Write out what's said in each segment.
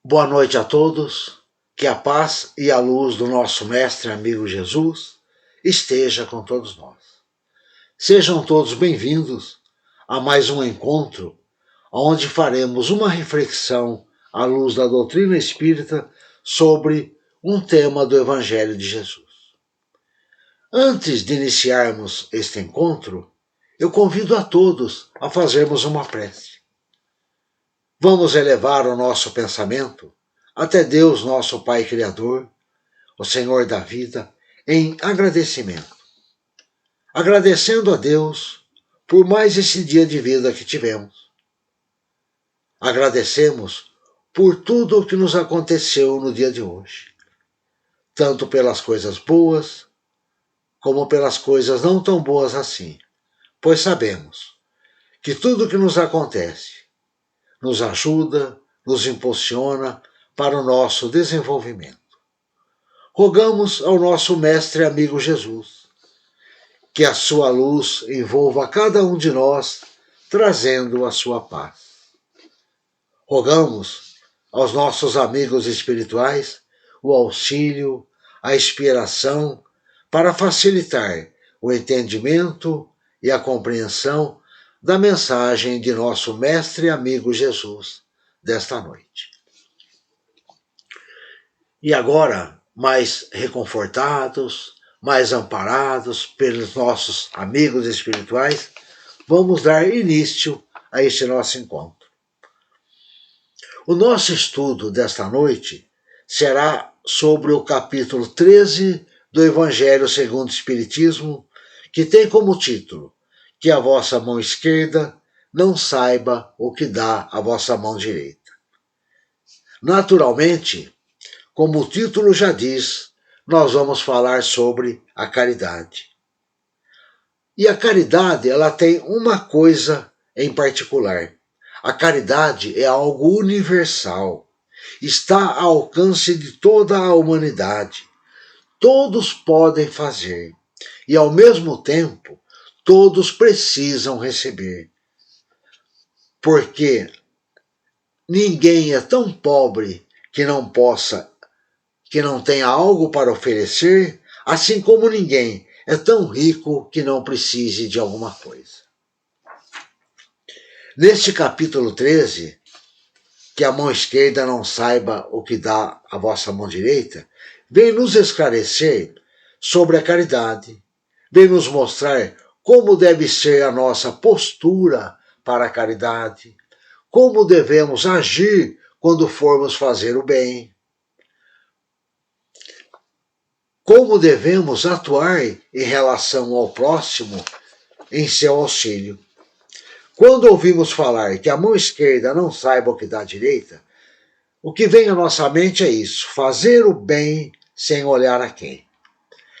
Boa noite a todos, que a paz e a luz do nosso mestre e amigo Jesus esteja com todos nós. Sejam todos bem-vindos a mais um encontro onde faremos uma reflexão à luz da doutrina espírita sobre um tema do Evangelho de Jesus. Antes de iniciarmos este encontro, eu convido a todos a fazermos uma prece. Vamos elevar o nosso pensamento até Deus, nosso Pai Criador, o Senhor da vida, em agradecimento. Agradecendo a Deus por mais esse dia de vida que tivemos. Agradecemos por tudo o que nos aconteceu no dia de hoje, tanto pelas coisas boas, como pelas coisas não tão boas assim, pois sabemos que tudo o que nos acontece nos ajuda, nos impulsiona para o nosso desenvolvimento. Rogamos ao nosso mestre e amigo Jesus que a sua luz envolva cada um de nós, trazendo a sua paz. Rogamos aos nossos amigos espirituais o auxílio, a inspiração para facilitar o entendimento e a compreensão da mensagem de nosso mestre e amigo Jesus desta noite. E agora, mais reconfortados, mais amparados pelos nossos amigos espirituais, vamos dar início a este nosso encontro. O nosso estudo desta noite será sobre o capítulo 13 do Evangelho segundo o Espiritismo, que tem como título: que a vossa mão esquerda não saiba o que dá a vossa mão direita. Naturalmente, como o título já diz, nós vamos falar sobre a caridade. E a caridade, ela tem uma coisa em particular. A caridade é algo universal. Está ao alcance de toda a humanidade. Todos podem fazer. E, ao mesmo tempo, todos precisam receber. Porque ninguém é tão pobre que não tenha algo para oferecer, assim como ninguém é tão rico que não precise de alguma coisa. Neste capítulo 13, que a mão esquerda não saiba o que dá a vossa mão direita, vem nos esclarecer sobre a caridade, vem nos mostrar como deve ser a nossa postura para a caridade, como devemos agir quando formos fazer o bem, como devemos atuar em relação ao próximo em seu auxílio. Quando ouvimos falar que a mão esquerda não saiba o que dá a direita, o que vem à nossa mente é isso: fazer o bem sem olhar a quem.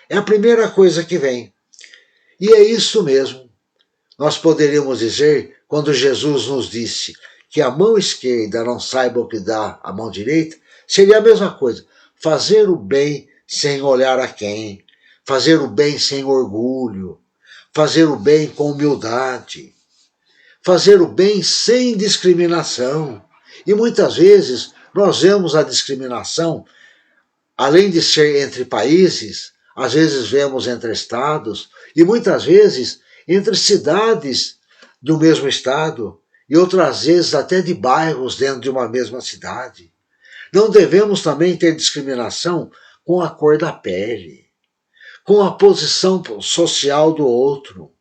É a primeira coisa que vem. E é isso mesmo. Nós poderíamos dizer, quando Jesus nos disse que a mão esquerda não saiba o que dá a mão direita, seria a mesma coisa: fazer o bem sem olhar a quem, fazer o bem sem orgulho, fazer o bem com humildade, fazer o bem sem discriminação. E muitas vezes nós vemos a discriminação, além de ser entre países, às vezes vemos entre estados e muitas vezes entre cidades do mesmo estado e outras vezes até de bairros dentro de uma mesma cidade. Não devemos também ter discriminação com a cor da pele, com a posição social do outro,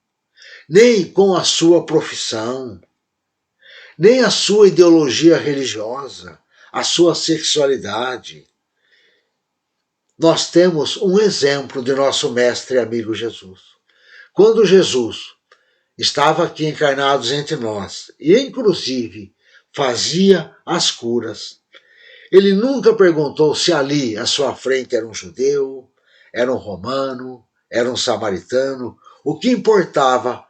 nem com a sua profissão, nem a sua ideologia religiosa, a sua sexualidade. Nós temos um exemplo de nosso mestre e amigo Jesus. Quando Jesus estava aqui encarnado entre nós, e inclusive fazia as curas, ele nunca perguntou se ali à sua frente era um judeu, era um romano, era um samaritano. O que importava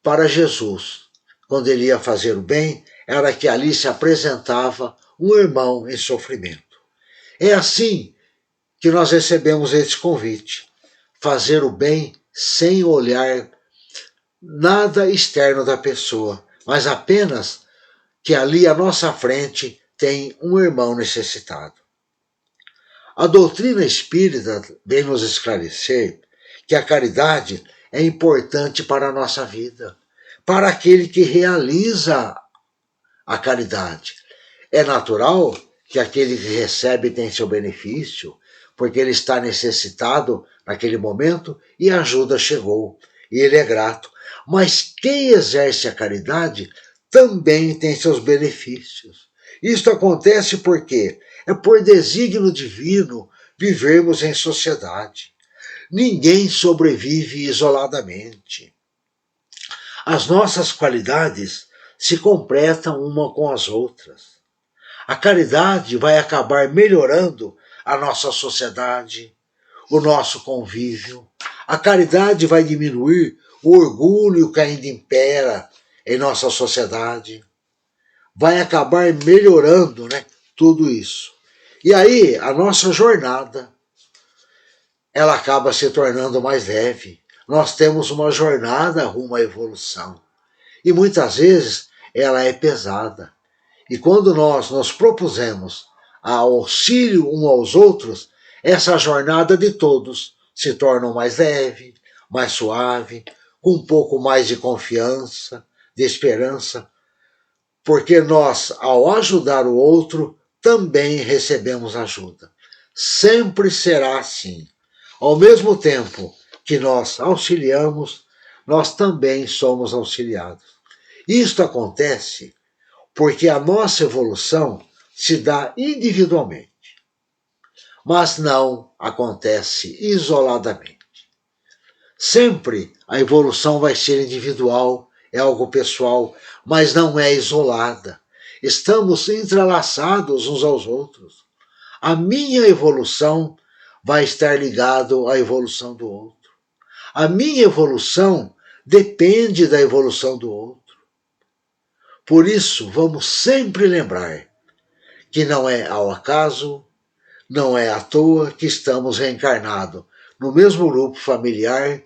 para Jesus, quando ele ia fazer o bem, era que ali se apresentava um irmão em sofrimento. É assim que nós recebemos esse convite: fazer o bem sem olhar nada externo da pessoa, mas apenas que ali à nossa frente tem um irmão necessitado. A doutrina espírita vem nos esclarecer que a caridade é importante para a nossa vida, para aquele que realiza a caridade. É natural que aquele que recebe tem seu benefício, porque ele está necessitado naquele momento e a ajuda chegou, e ele é grato. Mas quem exerce a caridade também tem seus benefícios. Isto acontece porque é por desígnio divino vivermos em sociedade. Ninguém sobrevive isoladamente. As nossas qualidades se completam uma com as outras. A caridade vai acabar melhorando a nossa sociedade, o nosso convívio. A caridade vai diminuir o orgulho que ainda impera em nossa sociedade. Vai acabar melhorando, né, tudo isso. E aí a nossa jornada, ela acaba se tornando mais leve. Nós temos uma jornada rumo à evolução. E muitas vezes ela é pesada. E quando nós nos propusemos a auxílio uns aos outros, essa jornada de todos se torna mais leve, mais suave, com um pouco mais de confiança, de esperança, porque nós, ao ajudar o outro, também recebemos ajuda. Sempre será assim. Ao mesmo tempo que nós auxiliamos, nós também somos auxiliados. Isto acontece porque a nossa evolução se dá individualmente, mas não acontece isoladamente. Sempre a evolução vai ser individual, é algo pessoal, mas não é isolada. Estamos entrelaçados uns aos outros. A minha evolução vai estar ligado à evolução do outro. A minha evolução depende da evolução do outro. Por isso, vamos sempre lembrar que não é ao acaso, não é à toa que estamos reencarnados no mesmo grupo familiar,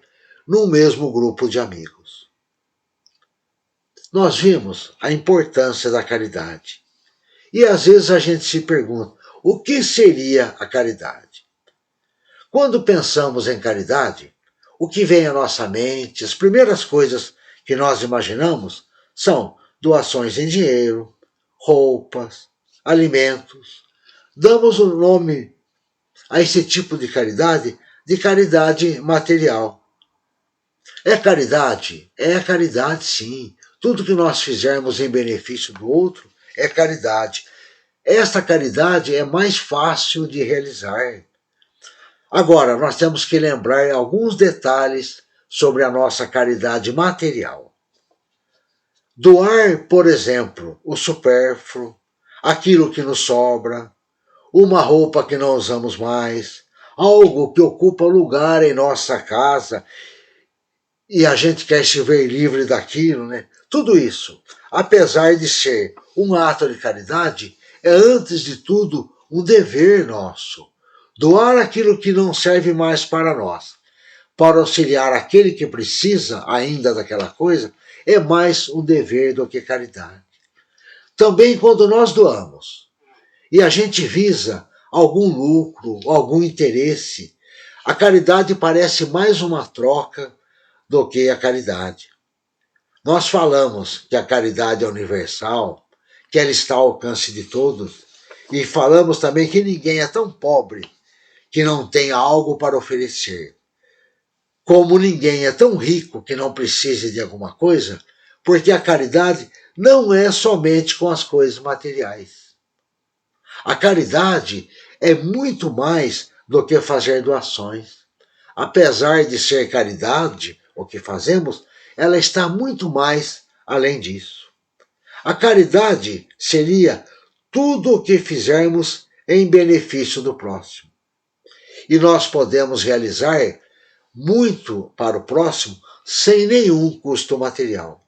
no mesmo grupo de amigos. Nós vimos a importância da caridade. E às vezes a gente se pergunta, o que seria a caridade? Quando pensamos em caridade, o que vem à nossa mente, as primeiras coisas que nós imaginamos são doações em dinheiro, roupas, alimentos. Damos o nome a esse tipo de caridade material. É caridade? É caridade, sim. Tudo que nós fizermos em benefício do outro é caridade. Esta caridade é mais fácil de realizar. Agora, nós temos que lembrar alguns detalhes sobre a nossa caridade material. Doar, por exemplo, o supérfluo, aquilo que nos sobra, uma roupa que não usamos mais, algo que ocupa lugar em nossa casa e a gente quer se ver livre daquilo, né? Tudo isso, apesar de ser um ato de caridade, é antes de tudo um dever nosso. Doar aquilo que não serve mais para nós, para auxiliar aquele que precisa ainda daquela coisa, é mais um dever do que caridade. Também quando nós doamos e a gente visa algum lucro, algum interesse, a caridade parece mais uma troca do que a caridade. Nós falamos que a caridade é universal, que ela está ao alcance de todos, e falamos também que ninguém é tão pobre que não tenha algo para oferecer. Como ninguém é tão rico que não precise de alguma coisa, porque a caridade não é somente com as coisas materiais. A caridade é muito mais do que fazer doações. Apesar de ser caridade o que fazemos, ela está muito mais além disso. A caridade seria tudo o que fizermos em benefício do próximo. E nós podemos realizar muito para o próximo sem nenhum custo material.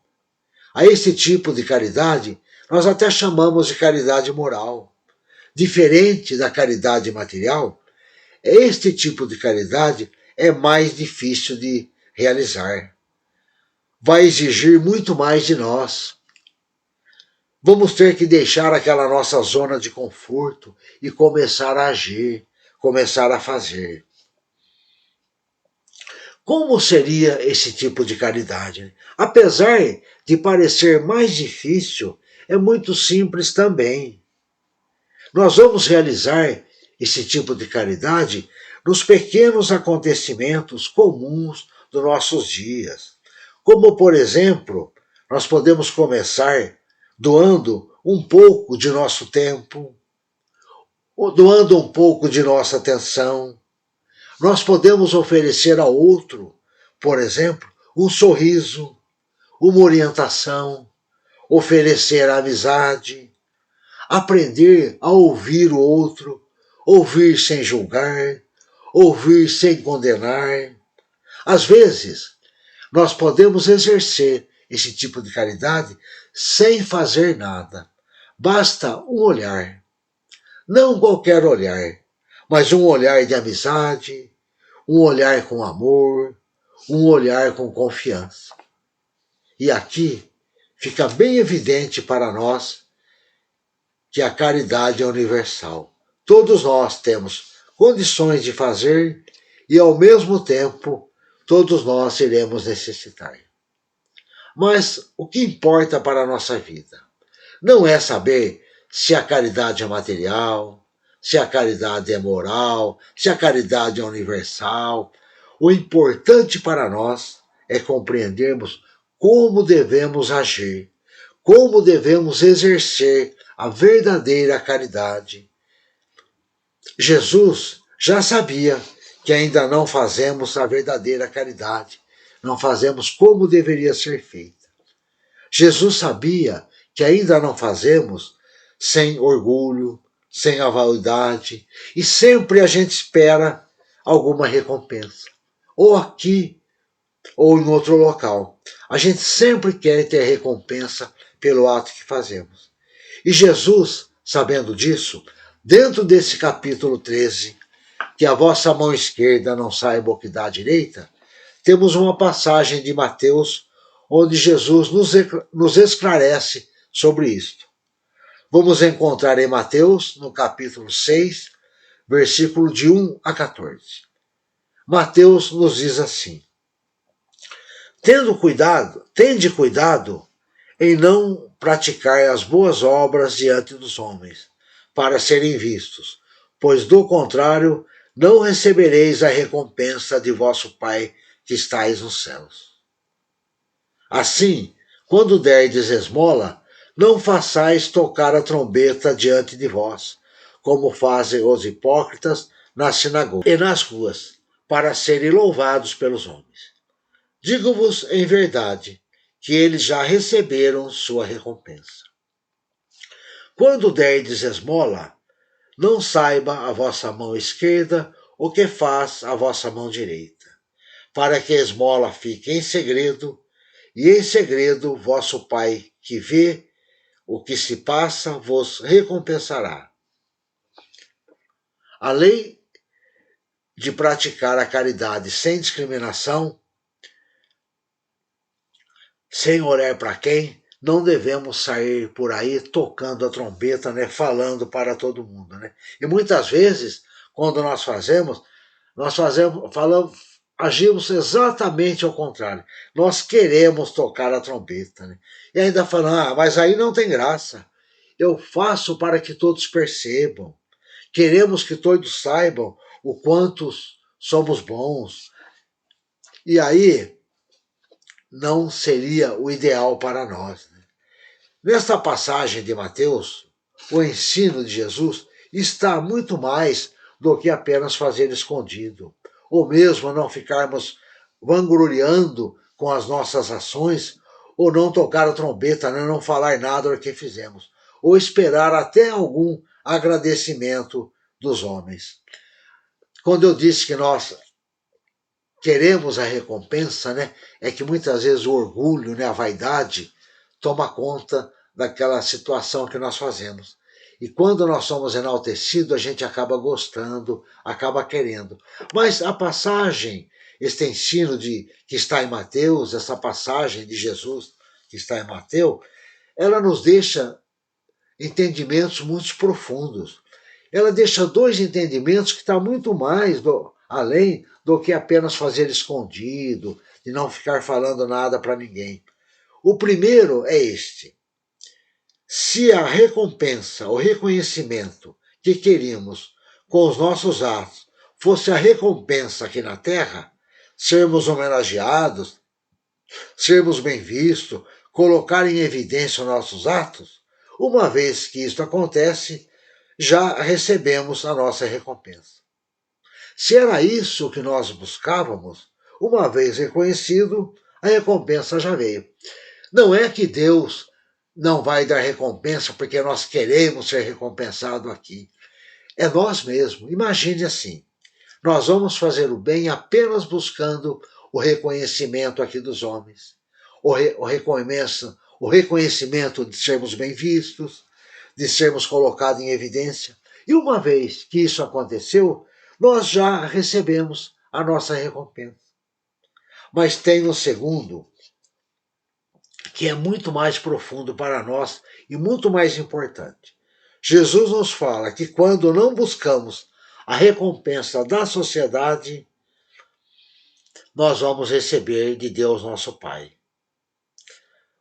A esse tipo de caridade, nós até chamamos de caridade moral. Diferente da caridade material, este tipo de caridade é mais difícil de realizar. Vai exigir muito mais de nós. Vamos ter que deixar aquela nossa zona de conforto e começar a agir, começar a fazer. Como seria esse tipo de caridade? Apesar de parecer mais difícil, é muito simples também. Nós vamos realizar esse tipo de caridade nos pequenos acontecimentos comuns dos nossos dias. Como, por exemplo, nós podemos começar doando um pouco de nosso tempo, ou doando um pouco de nossa atenção. Nós podemos oferecer ao outro, por exemplo, um sorriso, uma orientação, oferecer a amizade, aprender a ouvir o outro, ouvir sem julgar, ouvir sem condenar. Às vezes, nós podemos exercer esse tipo de caridade sem fazer nada. Basta um olhar. Não qualquer olhar, mas um olhar de amizade, um olhar com amor, um olhar com confiança. E aqui fica bem evidente para nós que a caridade é universal. Todos nós temos condições de fazer e, ao mesmo tempo, todos nós iremos necessitar. Mas o que importa para a nossa vida não é saber se a caridade é material, se a caridade é moral, se a caridade é universal. O importante para nós é compreendermos como devemos agir, como devemos exercer a verdadeira caridade. Jesus já sabia que ainda não fazemos a verdadeira caridade, não fazemos como deveria ser feita. Jesus sabia que ainda não fazemos sem orgulho, sem a vaidade, e sempre a gente espera alguma recompensa, ou aqui ou em outro local. A gente sempre quer ter recompensa pelo ato que fazemos. E Jesus, sabendo disso, dentro desse capítulo 13, que a vossa mão esquerda não saiba o que dá a direita, temos uma passagem de Mateus onde Jesus nos esclarece sobre isto. Vamos encontrar em Mateus, no capítulo 6, versículo de 1 a 14. Mateus nos diz assim: tende cuidado em não praticar as boas obras diante dos homens, para serem vistos, pois do contrário não recebereis a recompensa de vosso Pai que estais nos céus. Assim, quando derdes esmola, não façais tocar a trombeta diante de vós, como fazem os hipócritas nas sinagogas e nas ruas, para serem louvados pelos homens. Digo-vos em verdade que eles já receberam sua recompensa. Quando derdes esmola, não saiba a vossa mão esquerda o que faz a vossa mão direita, para que a esmola fique em segredo, e em segredo vosso Pai, que vê o que se passa, vos recompensará. Além de praticar a caridade sem discriminação, sem olhar para quem, não devemos sair por aí tocando a trombeta, né, falando para todo mundo, né? E muitas vezes, quando falamos, agimos exatamente ao contrário. Nós queremos tocar a trombeta, né? E ainda falando, mas aí não tem graça. Eu faço para que todos percebam. Queremos que todos saibam o quanto somos bons. E aí não seria o ideal para nós. Né? Nesta passagem de Mateus, o ensino de Jesus está muito mais do que apenas fazer escondido, ou mesmo não ficarmos vangloriando com as nossas ações, ou não tocar a trombeta, não falar nada do que fizemos, ou esperar até algum agradecimento dos homens. Quando eu disse que nós queremos a recompensa, né, é que muitas vezes o orgulho, né, a vaidade, toma conta daquela situação que nós fazemos. E quando nós somos enaltecidos, a gente acaba gostando, acaba querendo. Mas a passagem, este ensino que está em Mateus, essa passagem de Jesus que está em Mateus, ela nos deixa entendimentos muito profundos. Ela deixa dois entendimentos que estão muito mais além do que apenas fazer escondido, de não ficar falando nada para ninguém. O primeiro é este: se a recompensa, o reconhecimento que queríamos com os nossos atos fosse a recompensa aqui na Terra, sermos homenageados, sermos bem vistos, colocar em evidência os nossos atos, uma vez que isso acontece, já recebemos a nossa recompensa. Se era isso que nós buscávamos, uma vez reconhecido, a recompensa já veio. Não é que Deus não vai dar recompensa porque nós queremos ser recompensados aqui. É nós mesmos. Imagine assim: nós vamos fazer o bem apenas buscando o reconhecimento aqui dos homens, o reconhecimento de sermos bem vistos, de sermos colocados em evidência. E uma vez que isso aconteceu, nós já recebemos a nossa recompensa. Mas tem um segundo, que é muito mais profundo para nós e muito mais importante. Jesus nos fala que quando não buscamos a recompensa da sociedade, nós vamos receber de Deus nosso Pai.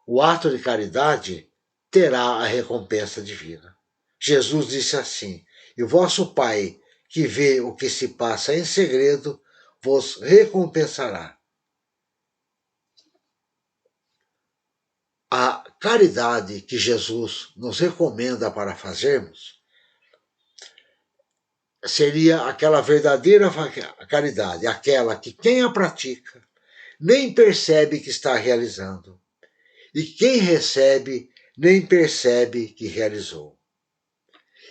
O ato de caridade terá a recompensa divina. Jesus disse assim: e vosso Pai, que vê o que se passa em segredo, vos recompensará. A caridade que Jesus nos recomenda para fazermos seria aquela verdadeira caridade, aquela que quem a pratica nem percebe que está realizando, e quem recebe nem percebe que realizou.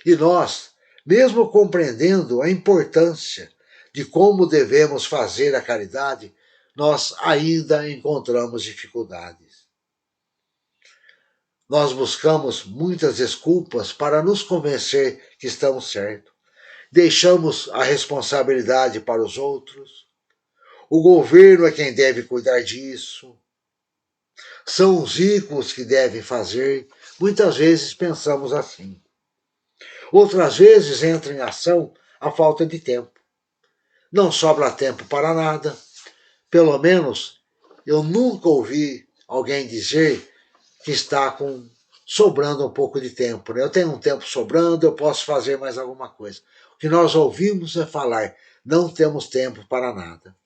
E nós, mesmo compreendendo a importância de como devemos fazer a caridade, nós ainda encontramos dificuldades. Nós buscamos muitas desculpas para nos convencer que estamos certos. Deixamos a responsabilidade para os outros. O governo é quem deve cuidar disso. São os ricos que devem fazer. Muitas vezes pensamos assim. Outras vezes entra em ação a falta de tempo. Não sobra tempo para nada. Pelo menos eu nunca ouvi alguém dizer que está sobrando um pouco de tempo. Né? Eu tenho um tempo sobrando, eu posso fazer mais alguma coisa. O que nós ouvimos é falar: não temos tempo para nada.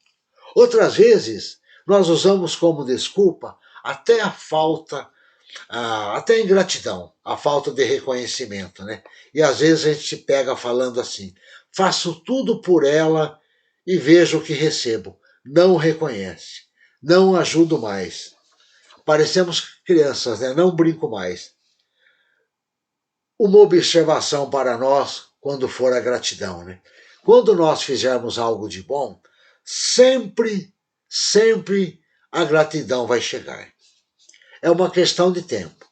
Outras vezes, nós usamos como desculpa até a falta, até a ingratidão, a falta de reconhecimento, né? E às vezes a gente se pega falando assim: faço tudo por ela e vejo o que recebo. Não reconhece, não ajudo mais. Parecemos crianças, né? Não brinco mais. Uma observação para nós quando for a gratidão, né? Quando nós fizermos algo de bom, sempre, sempre a gratidão vai chegar. É uma questão de tempo.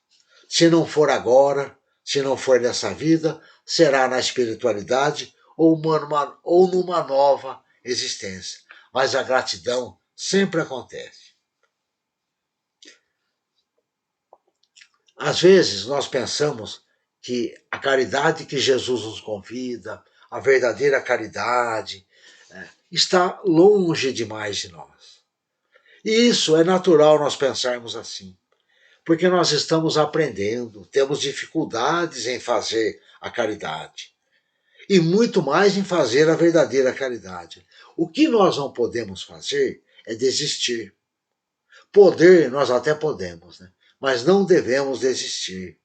Se não for agora, se não for nessa vida, será na espiritualidade ou numa nova existência. Mas a gratidão sempre acontece. Às vezes nós pensamos que a caridade que Jesus nos convida, a verdadeira caridade, está longe demais de nós. E isso é natural nós pensarmos assim, porque nós estamos aprendendo, temos dificuldades em fazer a caridade e muito mais em fazer a verdadeira caridade. O que nós não podemos fazer é desistir. Poder, nós até podemos, né? Mas não devemos desistir.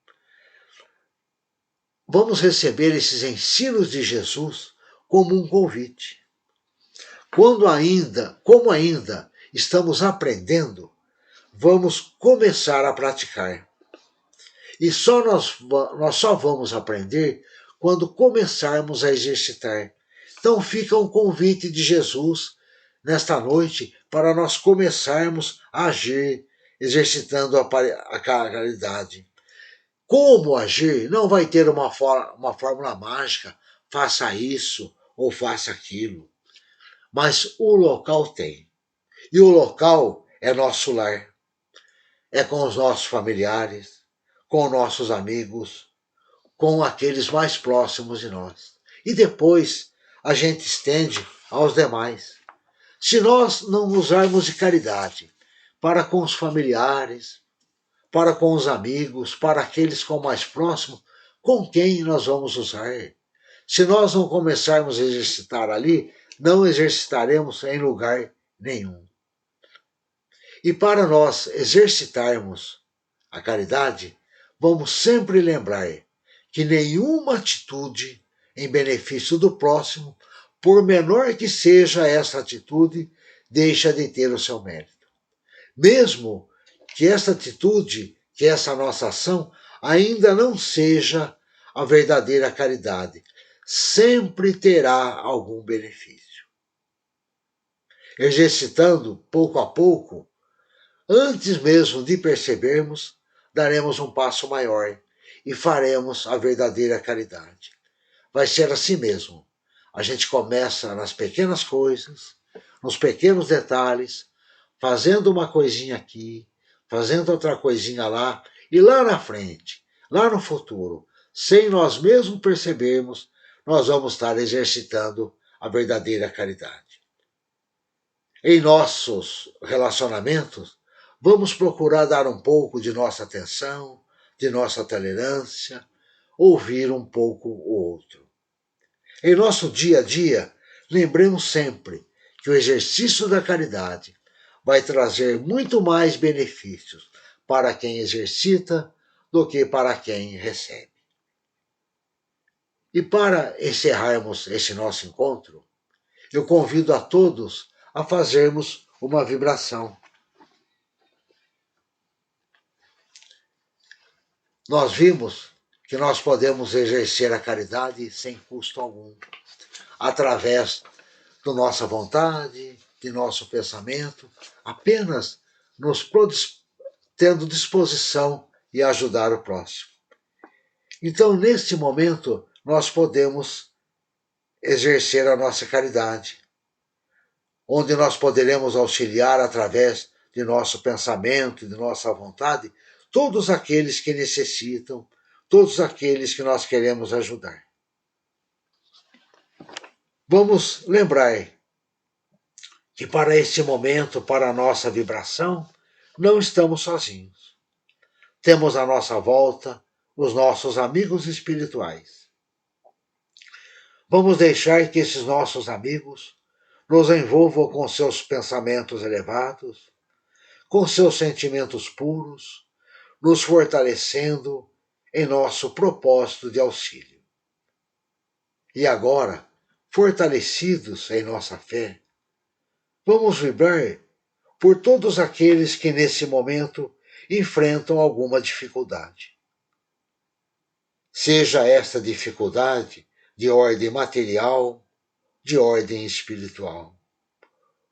Vamos receber esses ensinos de Jesus como um convite. Como ainda estamos aprendendo, vamos começar a praticar. E nós só vamos aprender quando começarmos a exercitar. Então fica um convite de Jesus nesta noite para nós começarmos a agir, exercitando a caridade. Como agir? Não vai ter uma fórmula mágica, faça isso ou faça aquilo. Mas o local tem. E o local é nosso lar. É com os nossos familiares, com nossos amigos, com aqueles mais próximos de nós. E depois a gente estende aos demais. Se nós não usarmos de caridade para com os familiares, para com os amigos, para aqueles com mais próximos, com quem nós vamos usar? Se nós não começarmos a exercitar ali, não exercitaremos em lugar nenhum. E para nós exercitarmos a caridade, vamos sempre lembrar que nenhuma atitude em benefício do próximo, por menor que seja essa atitude, deixa de ter o seu mérito. Mesmo que essa atitude, que essa nossa ação, ainda não seja a verdadeira caridade, sempre terá algum benefício. Exercitando pouco a pouco, antes mesmo de percebermos, daremos um passo maior e faremos a verdadeira caridade. Vai ser assim mesmo. A gente começa nas pequenas coisas, nos pequenos detalhes, fazendo uma coisinha aqui, fazendo outra coisinha lá, e lá na frente, lá no futuro, sem nós mesmos percebermos, nós vamos estar exercitando a verdadeira caridade. Em nossos relacionamentos, vamos procurar dar um pouco de nossa atenção, de nossa tolerância, ouvir um pouco o outro. Em nosso dia a dia, lembremos sempre que o exercício da caridade vai trazer muito mais benefícios para quem exercita do que para quem recebe. E para encerrarmos esse nosso encontro, eu convido a todos a fazermos uma vibração. Nós vimos que nós podemos exercer a caridade sem custo algum, através da nossa vontade, de nosso pensamento, apenas nos tendo disposição e ajudar o próximo. Então, neste momento, nós podemos exercer a nossa caridade, onde nós poderemos auxiliar através de nosso pensamento, de nossa vontade, todos aqueles que necessitam, todos aqueles que nós queremos ajudar. Vamos lembrar que para este momento, para a nossa vibração, não estamos sozinhos. Temos à nossa volta os nossos amigos espirituais. Vamos deixar que esses nossos amigos nos envolvam com seus pensamentos elevados, com seus sentimentos puros, nos fortalecendo em nosso propósito de auxílio. E agora, fortalecidos em nossa fé, vamos vibrar por todos aqueles que nesse momento enfrentam alguma dificuldade. Seja esta dificuldade de ordem material, de ordem espiritual,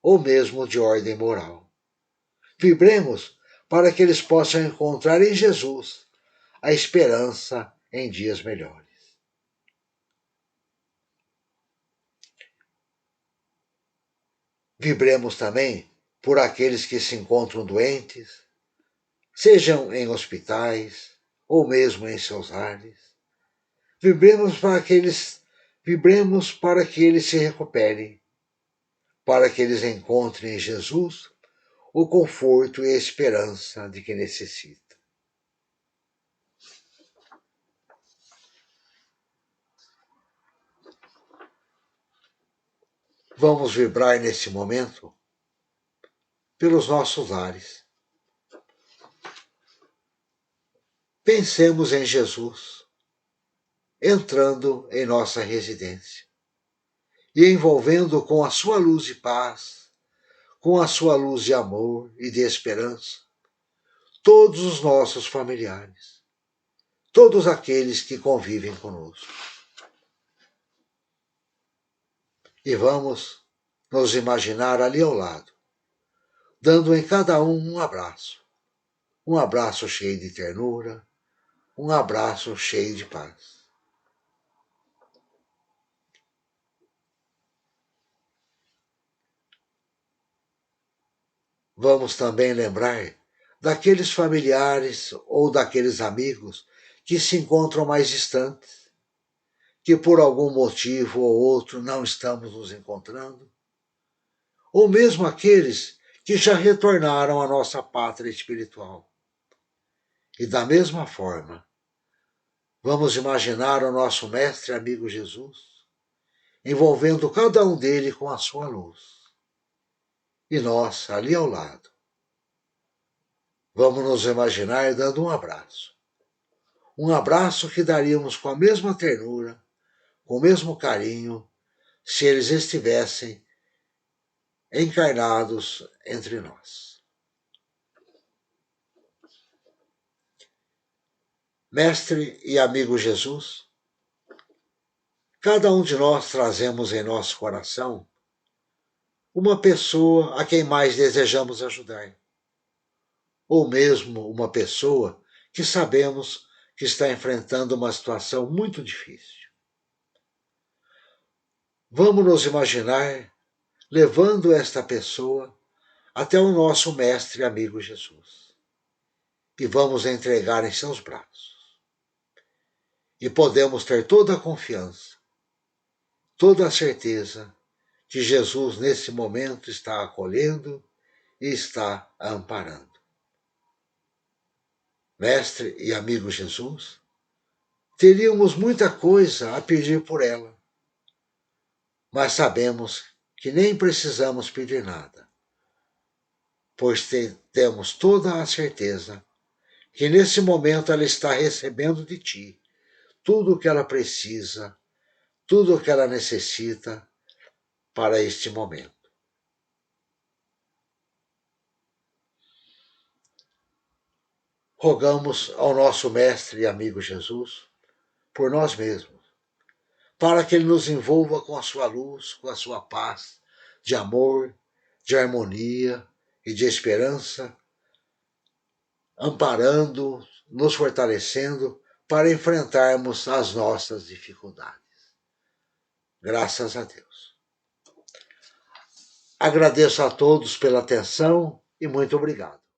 ou mesmo de ordem moral. Vibremos para que eles possam encontrar em Jesus a esperança em dias melhores. Vibremos também por aqueles que se encontram doentes, sejam em hospitais ou mesmo em seus lares. Vibremos para que eles se recuperem, para que eles encontrem em Jesus o conforto e a esperança de que necessitam. Vamos vibrar nesse momento pelos nossos lares. Pensemos em Jesus entrando em nossa residência e envolvendo com a sua luz de paz, com a sua luz de amor e de esperança, todos os nossos familiares, todos aqueles que convivem conosco. E vamos nos imaginar ali ao lado, dando em cada um abraço cheio de ternura, um abraço cheio de paz. Vamos também lembrar daqueles familiares ou daqueles amigos que se encontram mais distantes, que por algum motivo ou outro não estamos nos encontrando, ou mesmo aqueles que já retornaram à nossa pátria espiritual. E da mesma forma, vamos imaginar o nosso mestre e amigo Jesus, envolvendo cada um dele com a sua luz. E nós, ali ao lado, vamos nos imaginar dando um abraço. Um abraço que daríamos com a mesma ternura, com o mesmo carinho, se eles estivessem encarnados entre nós. Mestre e amigo Jesus, cada um de nós trazemos em nosso coração uma pessoa a quem mais desejamos ajudar, ou mesmo uma pessoa que sabemos que está enfrentando uma situação muito difícil. Vamos nos imaginar levando esta pessoa até o nosso mestre e amigo Jesus e vamos entregar em seus braços. E podemos ter toda a confiança, toda a certeza que Jesus nesse momento está acolhendo e está amparando. Mestre e amigo Jesus, teríamos muita coisa a pedir por ela, mas sabemos que nem precisamos pedir nada, pois temos toda a certeza que nesse momento ela está recebendo de ti tudo o que ela precisa, tudo o que ela necessita para este momento. Rogamos ao nosso mestre e amigo Jesus por nós mesmos, para que ele nos envolva com a sua luz, com a sua paz, de amor, de harmonia e de esperança, amparando, nos fortalecendo para enfrentarmos as nossas dificuldades. Graças a Deus. Agradeço a todos pela atenção e muito obrigado.